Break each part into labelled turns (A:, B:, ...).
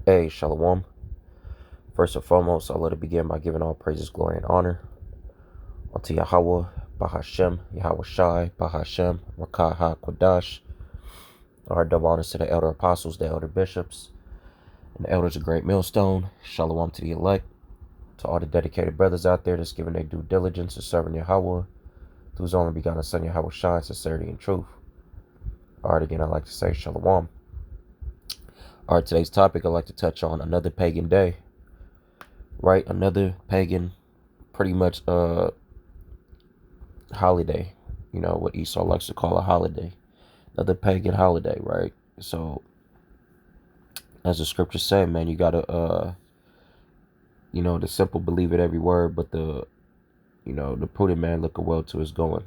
A: Hey, Shalom. First and foremost, I'll let it begin by giving all praises, glory, and honor unto YAHAWAH, Bahashem, YAHAWASHI, Bahashem, Rakah HaKodash. Our double honors to the elder apostles, the elder bishops, and the elders of Great Millstone. Shalom to the elect, to all the dedicated brothers out there that's giving their due diligence to serving Yahawah, through his only begotten Son, YAHAWASHI, sincerity and truth. All right, again, I'd like to say Shalom. All right, today's topic, I'd like to touch on another pagan day. Right, another pagan, pretty much holiday, what Esau likes to call a holiday, another pagan holiday, right? So as the scriptures say, man, you gotta the simple believe it every word, but the prudent man look well to his going,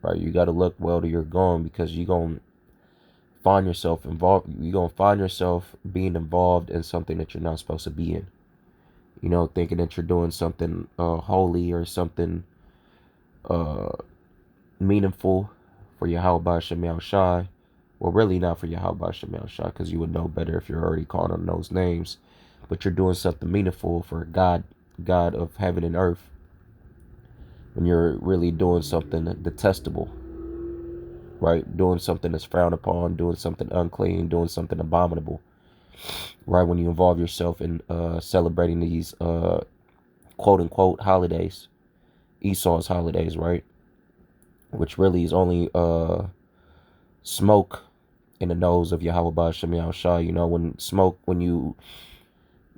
A: right? You gotta look well to your going, because you're gonna find yourself being involved in something that you're not supposed to be in, thinking that you're doing something holy or something meaningful for YAHAWASHI. Well, really not for YAHAWASHI, because you would know better if you're already calling on those names. But you're doing something meaningful for God of heaven and earth, when you're really doing something detestable, right? Doing something that's frowned upon, doing something unclean, doing something abominable, right? When you involve yourself in celebrating these quote-unquote holidays, Esau's holidays, right? Which really is only smoke in the nose of YAHAWASHI.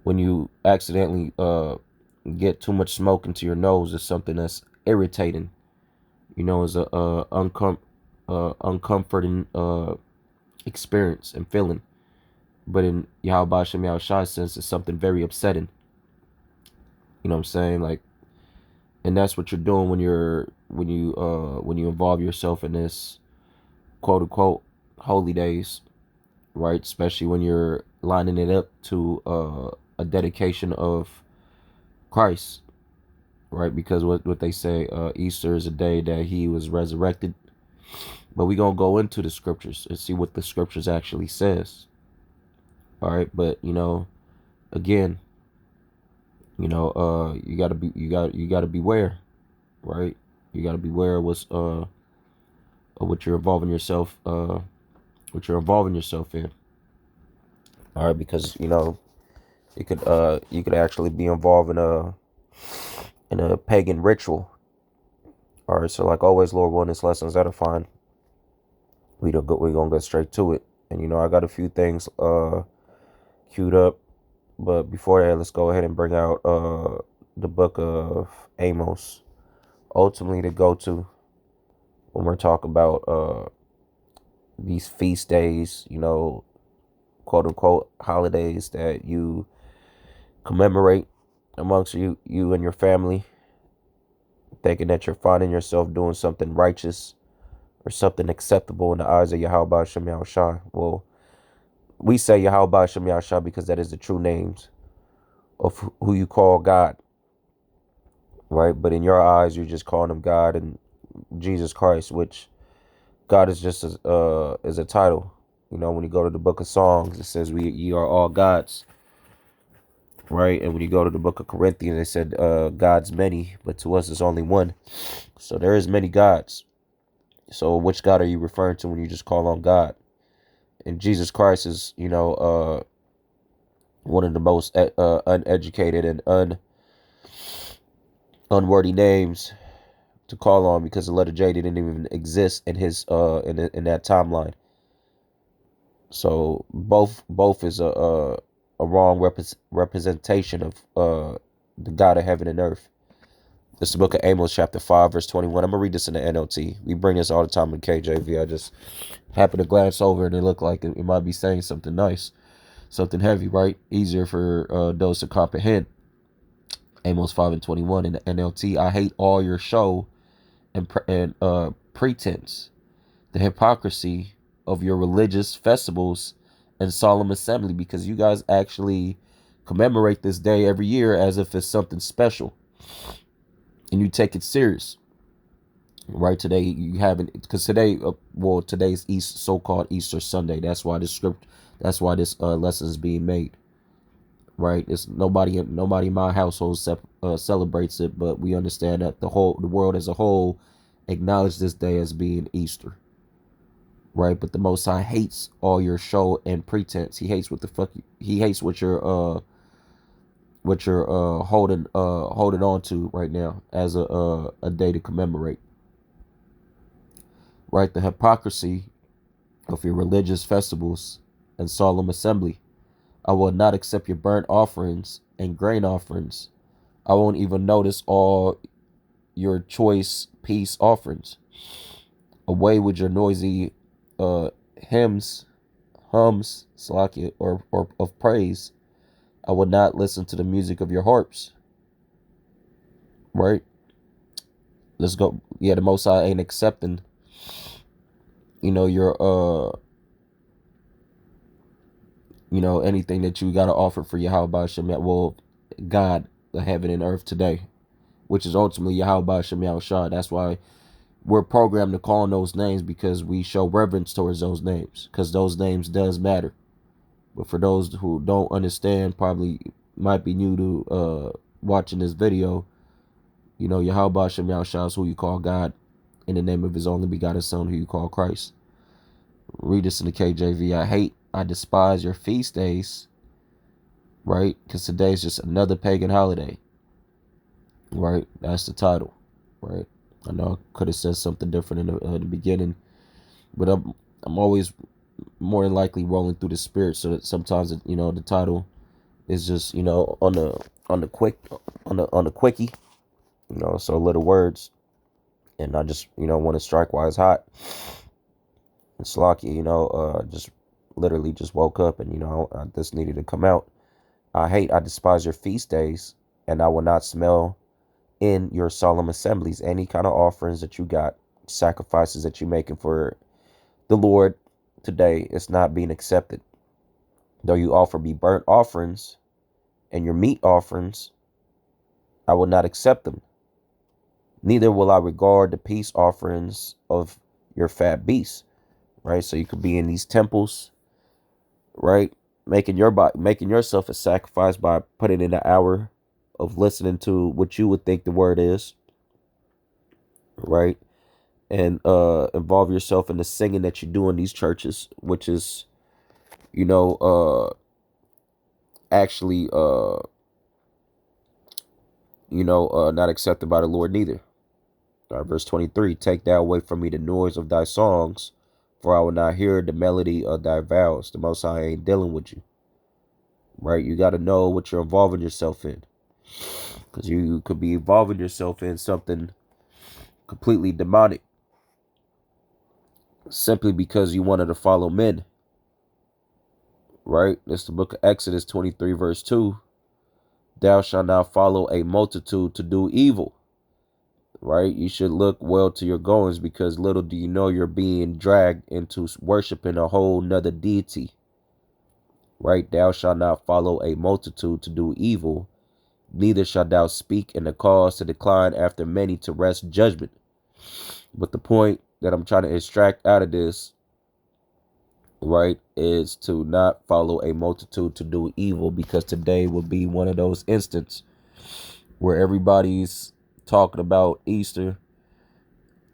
A: When you accidentally get too much smoke into your nose, it's something that's irritating. Is a uncomforting experience and feeling. But in YAHAWASHI's sense, it's something very upsetting. You know what I'm saying? And that's what you're doing when you involve yourself in this quote unquote holy days, right? Especially when you're lining it up to a dedication of Christ, right? Because what they say, Easter is a day that he was resurrected. But we're gonna go into the scriptures and see what the scriptures actually says. All right, but again, you gotta beware, right? You gotta beware of what you're involving yourself in. All right, because you could actually be involved in a pagan ritual. All right, so like always, Lord willing, this lesson is edifying. We're gonna go straight to it, and I got a few things queued up, but before that, let's go ahead and bring out the book of Amos, ultimately to go to when we're talking about these feast days, quote unquote holidays that you commemorate amongst you and your family, thinking that you're finding yourself doing something righteous or something acceptable in the eyes of YAHAWASHI. Well, we say YAHAWASHI because that is the true names of who you call God, right? But in your eyes, you're just calling him God and Jesus Christ, which God is just as a title. When you go to the book of Songs, it says ye are all gods, right? And when you go to the book of Corinthians, it said God's many, but to us it's only one. So there is many gods. So which God are you referring to when you just call on God? And Jesus Christ is, one of the most uneducated and unworthy names to call on, because the letter J didn't even exist in his in that timeline. So both is a wrong representation of the God of heaven and earth. This is the book of Amos, chapter 5, verse 21. I'm gonna read this in the NLT. We bring this all the time in KJV. I just happened to glance over and it looked like it might be saying something nice, something heavy, right? Easier for those to comprehend. Amos 5 and 21 in the NLT. I hate all your show and pretense, the hypocrisy of your religious festivals and solemn assembly, because you guys actually commemorate this day every year as if it's something special, and you take it serious, right? Today you haven't, because today's so-called Easter Sunday. That's why this lesson is being made. right? It's nobody in my household celebrates it, but we understand that the world as a whole acknowledge this day as being Easter, right? But the Most High hates all your show and pretense. He hates he hates what you're holding on to right now as a day to commemorate, right? The hypocrisy of your religious festivals and solemn assembly. I will not accept your burnt offerings and grain offerings. I won't even notice all your choice peace offerings. Away with your noisy uh, hymns, hums, slakia, or of praise. I will not listen to the music of your harps. Right? Let's go. Yeah, the Most High ain't accepting, your anything that you got to offer for YAHAWASHI. Well, God, the heaven and earth today, which is ultimately YAHAWASHI. That's why we're programmed to call on those names, because we show reverence towards those names, because those names does matter. But for those who don't understand, probably might be new to watching this video, YAHAWASHI is who you call God in the name of his only begotten son, who you call Christ. Read this in the KJV. I despise your feast days, right? Because today is just another pagan holiday, right? That's the title, right? I know I could have said something different in the beginning, but I'm always more than likely rolling through the spirit, so that sometimes the title is just on the quickie, so little words, and I just want to strike while it's hot. It's lucky, just literally just woke up, and this needed to come out. I despise your feast days, and I will not smell in your solemn assemblies any kind of offerings that you got, sacrifices that you're making for the Lord today. It's not being accepted. Though you offer me burnt offerings and your meat offerings, I will not accept them. Neither will I regard the peace offerings of your fat beasts. Right? So you could be in these temples, right? Making yourself a sacrifice by putting in an hour of listening to what you would think the word is, right? And involve yourself in the singing that you do in these churches, which is, actually, not accepted by the Lord neither. Verse 23, take thou away from me the noise of thy songs, for I will not hear the melody of thy vows. The Most High ain't dealing with you, right? You got to know what you're involving yourself in, because you could be involving yourself in something completely demonic simply because you wanted to follow men, right? That's the book of Exodus 23 verse 2. Thou shalt not follow a multitude to do evil, right? You should look well to your goings, because little do you know you're being dragged into worshiping a whole nother deity, right? Thou shalt not follow a multitude to do evil, neither shalt thou speak in the cause to decline after many to wrest judgment. But the point that I'm trying to extract out of this, right, is to not follow a multitude to do evil, because today will be one of those instances where everybody's talking about Easter.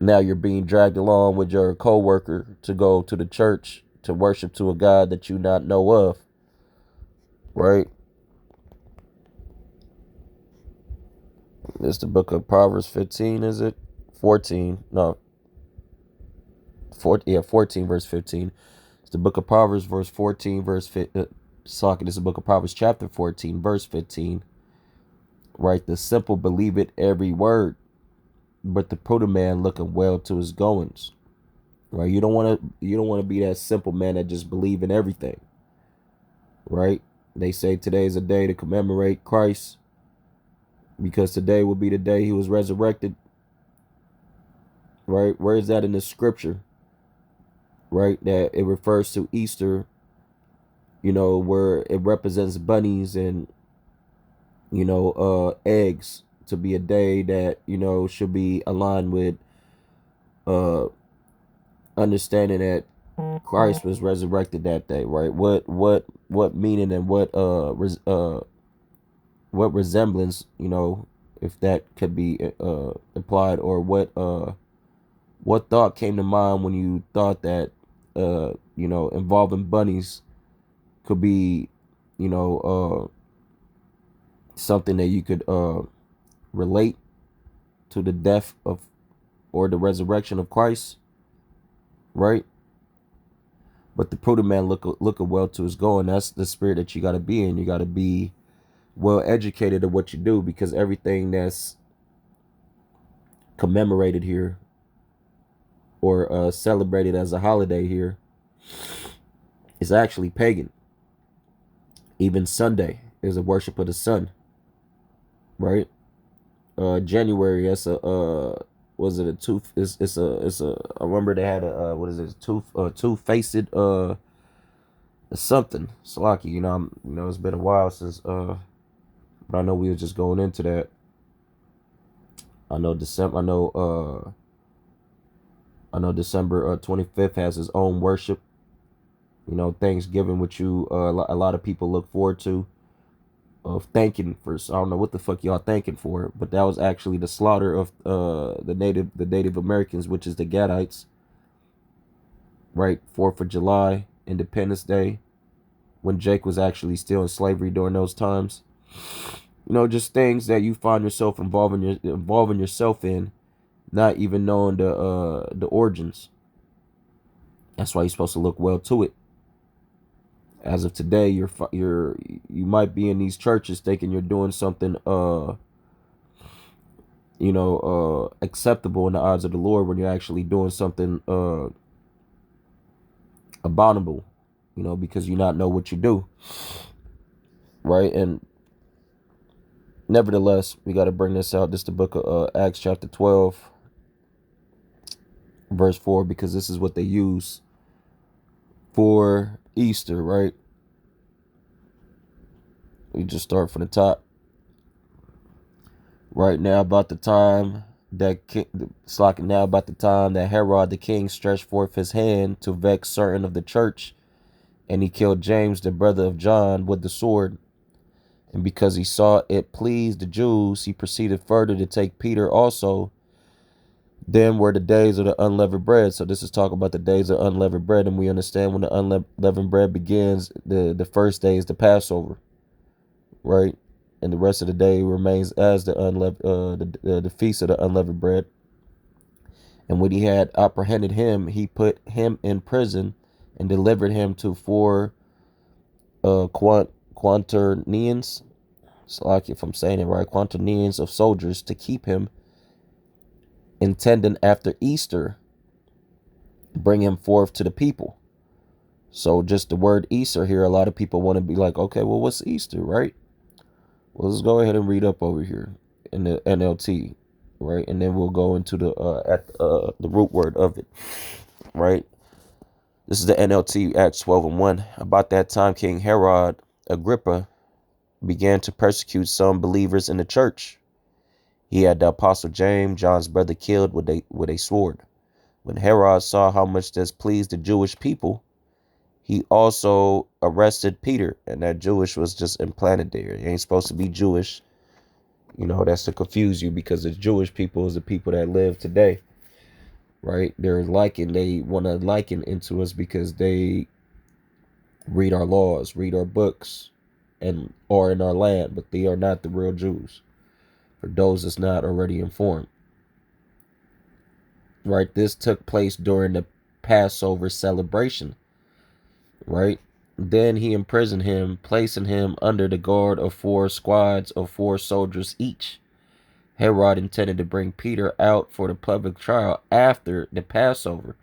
A: Now you're being dragged along with your co-worker to go to the church to worship to a God that you not know of, right? It's the book of Proverbs 15, is it? 14, no. 14 verse 15. It's the book of Proverbs verse 14 verse 15. This is the book of Proverbs chapter 14 verse 15. Right? The simple believe it every word, but the prudent man looketh well to his goings. Right? You don't want to be that simple man that just believe in everything. Right? They say today is a day to commemorate Christ, because today will be the day he was resurrected. Right? Where is that in the scripture? Right? That it refers to Easter, where it represents bunnies and, eggs, to be a day that, should be aligned with uh, understanding that Christ was resurrected that day, right? What meaning and what what resemblance, you know, if that could be applied, or what thought came to mind when you thought that you know, involving bunnies could be, you know, something that you could relate to the death of, or the resurrection of Christ, right? But the prudent man look well to his goal, and that's the spirit that you got to be in. You got to be well educated at what you do, because everything that's commemorated here, or celebrated as a holiday here, is actually pagan. Even Sunday is a worship of the sun, right? January, that's a was it a tooth? It's a. I remember they had a what is it? Two-faced something. Slocky, you know. You know, it's been a while since but I know we were just going into that. I know December. I know December 25th has his own worship. You know, Thanksgiving, which you a lot of people look forward to, of thanking for. I don't know what the fuck y'all thanking for, but that was actually the slaughter of the Native Americans, which is the Gadites. Right, 4th of July, Independence Day, when Jake was actually still in slavery during those times. You know, just things that you find yourself involving yourself in, not even knowing the origins. That's why you're supposed to look well to it. As of today, you might be in these churches thinking you're doing something you know, acceptable in the eyes of the Lord, when you're actually doing something abominable, you know, because you not know what you do, right? And nevertheless, we got to bring this out. This is the book of Acts chapter 12, verse 4, because this is what they use for Easter, right? We just start from the top. Right now, about the time that now about the time that Herod the king stretched forth his hand to vex certain of the church, and he killed James, the brother of John, with the sword. And because he saw it pleased the Jews, he proceeded further to take Peter also. Then were the days of the unleavened bread. So this is talking about the days of unleavened bread, and we understand when the unleavened bread begins, the first day is the Passover, right? And the rest of the day remains as the the feast of the unleavened bread. And when he had apprehended him, he put him in prison and delivered him to four quaternions. So, like, if I'm saying it right, quaternions of soldiers, to keep him, intending after Easter bring him forth to the people. So just the word Easter here, a lot of people want to be like, okay, well, what's Easter, right? Well, let's go ahead and read up over here in the NLT, right? And then we'll go into the root word of it, right? This is the NLT, Acts 12:1. About that time, King Herod Agrippa began to persecute some believers in the church. He had the apostle James, John's brother, killed with a sword. When Herod saw how much this pleased the Jewish people, he also arrested Peter, and that Jewish was just implanted there. It ain't supposed to be Jewish. You know, that's to confuse you, because the Jewish people is the people that live today, right? They want to liken into us because they read our laws, read our books, and are in our land, but they are not the real Jews. For those that's not already informed, right? This took place during the Passover celebration, right? Then he imprisoned him, placing him under the guard of 4 squads of 4 soldiers each. Herod intended to bring Peter out for the public trial after the Passover.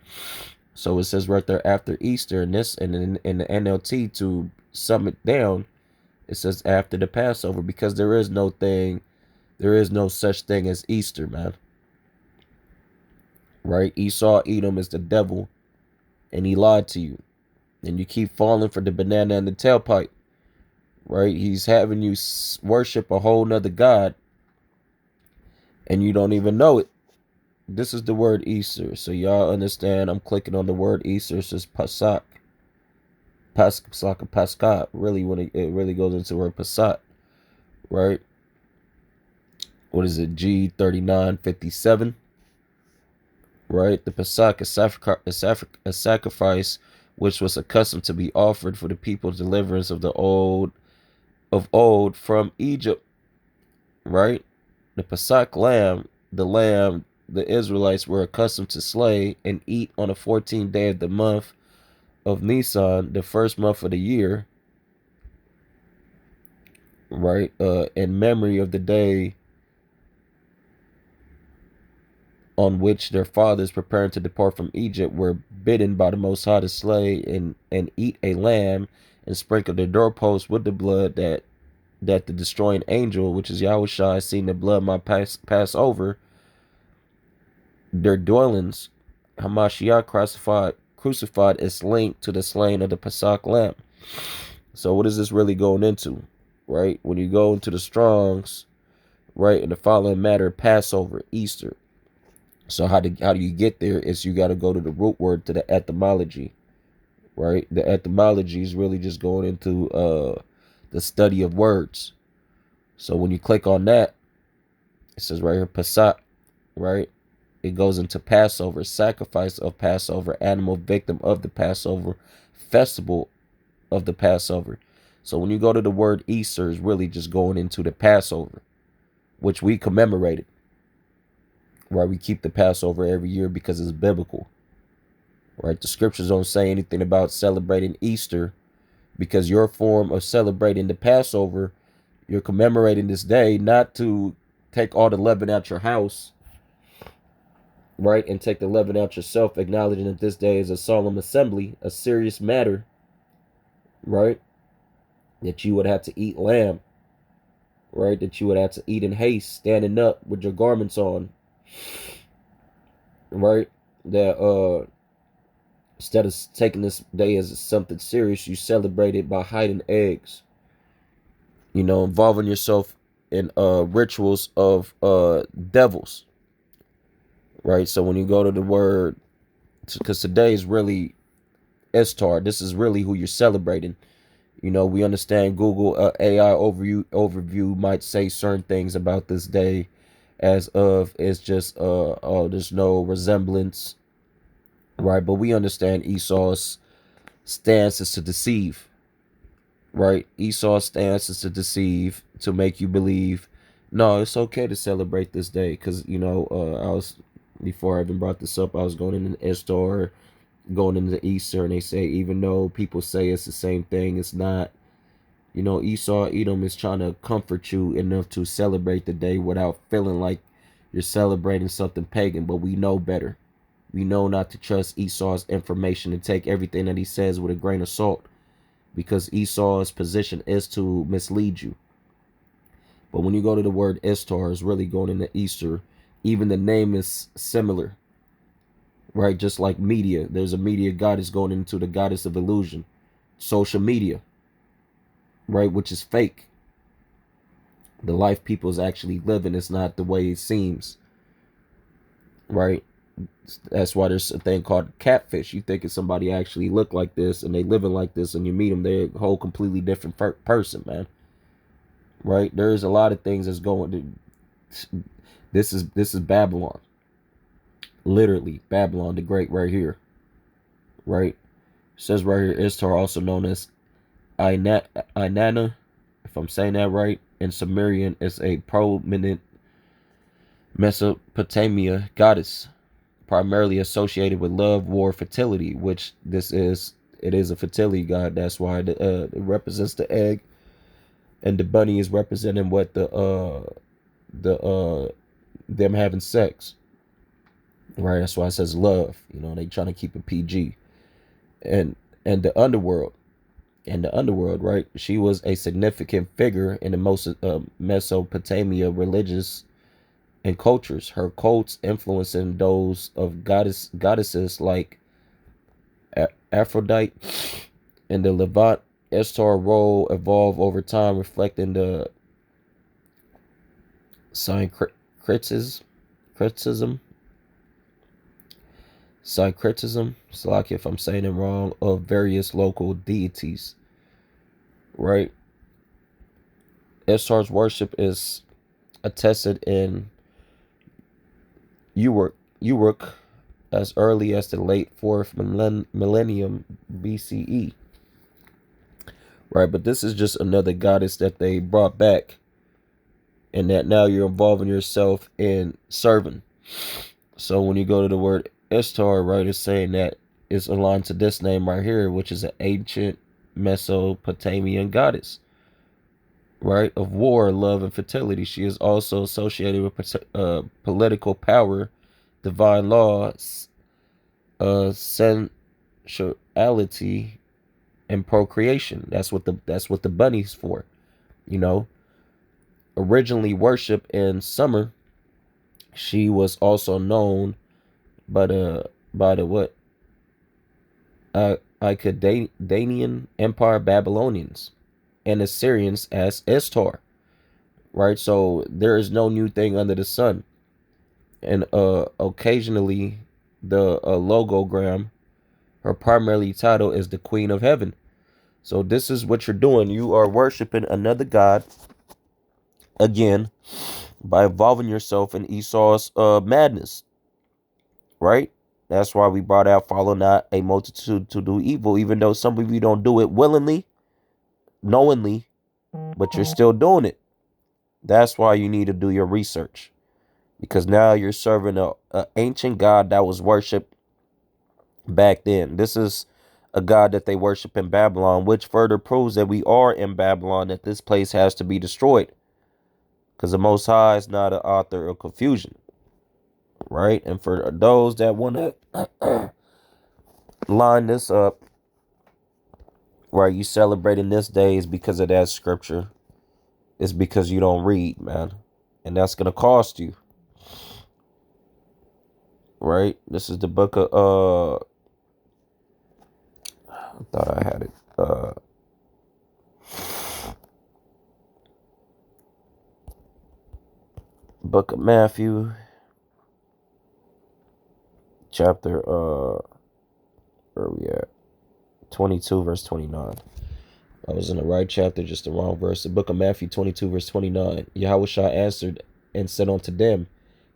A: So it says right there, after Easter, and this, and in the NLT, to sum it down, it says after the Passover, because there is no such thing as Easter, man. Right? Esau, Edom is the devil, and he lied to you. And you keep falling for the banana and the tailpipe, right? He's having you worship a whole nother God, and you don't even know it. This is the word Easter. So y'all understand, I'm clicking on the word Easter. It says Pasak. Pascha. Really, when it really goes into the word Passat, right? What is it? G3957, right? The Pesach is a sacrifice which was accustomed to be offered for the people's deliverance of old from Egypt, right? The Pesach lamb, the lamb the Israelites were accustomed to slay and eat on the 14th day of the month of Nisan, the first month of the year, right? In memory of the day on which their fathers, preparing to depart from Egypt, were bidden by the Most High to slay and eat a lamb and sprinkle their doorposts with the blood that the destroying angel, which is YAHAWASHI, seen the blood might pass over their dwellings. Hamashiach crucified is linked to the slaying of the Pesach lamb. So what is this really going into, right? When you go into the Strongs, right, in the following matter, Passover, Easter. So how do you get there? Is you got to go to the root word, to the etymology, right? The etymology is really just going into the study of words. So when you click on that, it says right here, Pesach, right? It goes into Passover, sacrifice of Passover, animal victim of the Passover, festival of the Passover. So when you go to the word Easter, is really just going into the Passover, which we commemorated, right? We keep the Passover every year because it's biblical, right? The scriptures don't say anything about celebrating Easter, because your form of celebrating the Passover, you're commemorating this day not to take all the leaven out your house, right, and take the leaven out yourself, acknowledging that this day is a solemn assembly, a serious matter, right, that you would have to eat lamb, right, that you would have to eat in haste, standing up with your garments on, right, that instead of taking this day as something serious, you celebrate it by hiding eggs, you know, involving yourself in rituals of devils, right? So when you go to the word, because today is really Estar, this is really who you're celebrating. You know, we understand Google AI overview might say certain things about this day as of it's just oh, there's no resemblance, right? But we understand Esau's stance is to deceive, right? Esau's stance is to deceive, to make you believe, no, it's okay to celebrate this day. Because, you know, I was, before I even brought this up, I was going in the store, going into Easter, and they say, even though people say it's the same thing, it's not. You know, Esau, Edom is trying to comfort you enough to celebrate the day without feeling like you're celebrating something pagan. But we know better. We know not to trust Esau's information and take everything that he says with a grain of salt, because Esau's position is to mislead you. But when you go to the word Istar, it's really going into Easter. Even the name is similar, right? Just like media. There's a media goddess going into the goddess of illusion. Social media, right? Which is fake. The life people is actually living is not the way it seems, right? That's why there's a thing called catfish. You think it's somebody actually look like this and they living like this, and you meet them, they're a whole completely different person, man. Right? There's a lot of things that's going to, this is Babylon. Literally, Babylon the Great right here. Right? It says right here, Istar, also known as Inanna, if I'm saying that right, in Sumerian, is a prominent Mesopotamia goddess, primarily associated with love, war, fertility, which it is a fertility god. That's why it represents the egg, and the bunny is representing what them having sex, right? That's why it says love. You know, they trying to keep it PG. And the underworld, right? She was a significant figure in the most Mesopotamia religious and cultures. Her cults influencing those of goddesses like Aphrodite and the Levant. Estar role evolved over time, reflecting the syncretism, Salaki if I'm saying it wrong, of various local deities, right? Ishtar's worship is attested in Uruk as early as the late 4th millennium BCE. Right, but this is just another goddess that they brought back, and that now you're involving yourself in serving. So when you go to the word Ishtar, right, it's saying that it's aligned to this name right here, which is an ancient Mesopotamian goddess, right, of war, love, and fertility. She is also associated with political power, divine law, sensuality, and procreation. That's what the bunny's for, you know. Originally worshipped in summer, she was also known by the what? Akkadian Empire Babylonians and Assyrians as Ishtar, right? So there is no new thing under the sun. And occasionally the logogram, her primary title is the Queen of Heaven. So this is what you're doing. You are worshiping another god again by involving yourself in Esau's madness, right? That's why we brought out follow not a multitude to do evil, even though some of you don't do it willingly, knowingly, but you're still doing it. That's why you need to do your research, because now you're serving a ancient god that was worshipped back then. This is a god that they worship in Babylon, which further proves that we are in Babylon, that this place has to be destroyed, because the Most High is not an author of confusion, right? And for those that want to line this up, right, you celebrating this day is because of that scripture. It's because you don't read, man, and that's gonna cost you, right? This is the book of I thought I had it. Book of Matthew, chapter where we at? 22 verse 29. I was in the right chapter, just the wrong verse. The book of Matthew 22 verse 29. YAHAWASHI answered and said unto them,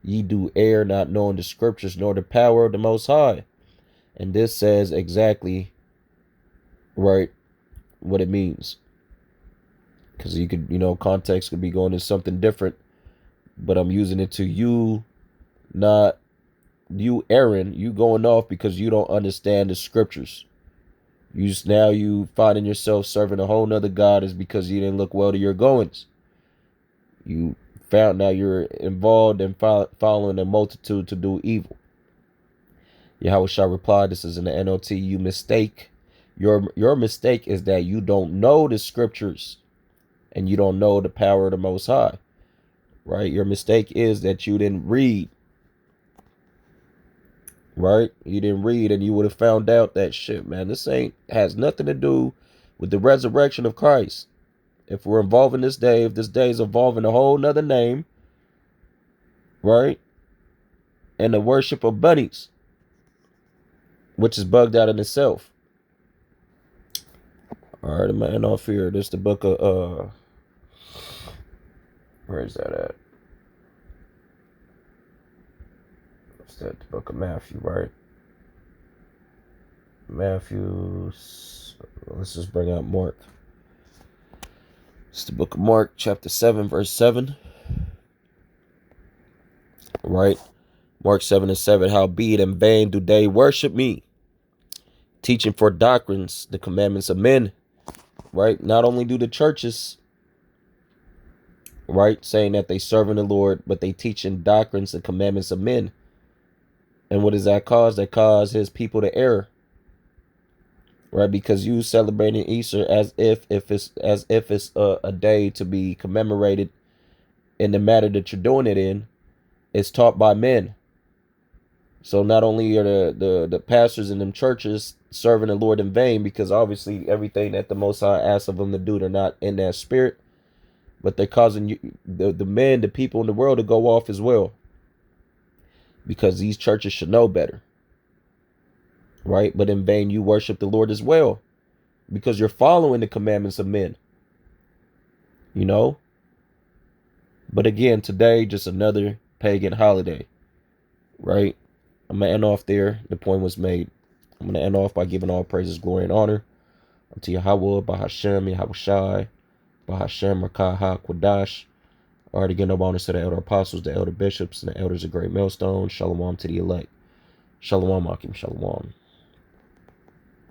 A: ye do err, not knowing the scriptures nor the power of the Most High. And this says exactly, right, what it means. Because you could, context could be going to something different, but I'm using it to you, not you, Aaron. You going off because you don't understand the scriptures. You finding yourself serving a whole nother god is because you didn't look well to your goings. You found now you're involved in following a multitude to do evil. Yahawashi replied, this is in the NLT, you mistake. Your mistake is that you don't know the scriptures and you don't know the power of the Most High, right? Your mistake is that you didn't read, right? You didn't read, and you would have found out that shit, man, this has nothing to do with the resurrection of Christ. If we're involving this day, if this day is involving a whole nother name, right? And the worship of bunnies, which is bugged out in itself. All right, man, off here. This is the book of where is that at? What's that? The book of Matthew, right? Matthew. Let's just bring out Mark. It's the book of Mark, chapter 7, verse 7. Right? Mark 7 and 7. Howbeit in vain do they worship me, teaching for doctrines the commandments of men. Right? Not only do the churches, right, saying that they serving the Lord, but they teaching doctrines and commandments of men. And what does that cause? That cause his people to err. Right? Because you celebrating Easter as if it's a day to be commemorated in the matter that you're doing it in. It's taught by men. So not only are the pastors in them churches serving the Lord in vain, because obviously everything that the Most High asks of them to do, they're not in that spirit, but they're causing the men, the people in the world to go off as well, because these churches should know better, right? But in vain you worship the Lord as well, because you're following the commandments of men, But again, today, just another pagan holiday, right? I'm going to end off there. The point was made. I'm going to end off by giving all praises, glory, and honor unto YAHAWAH, Bahashem, YAHAWASHI, Bahashem, Rakah, Quadash. All right, again, no bonus to the elder apostles, the elder bishops, and the elders of Great Millstone. Shalom to the elect. Shalom, Akim, Shalom.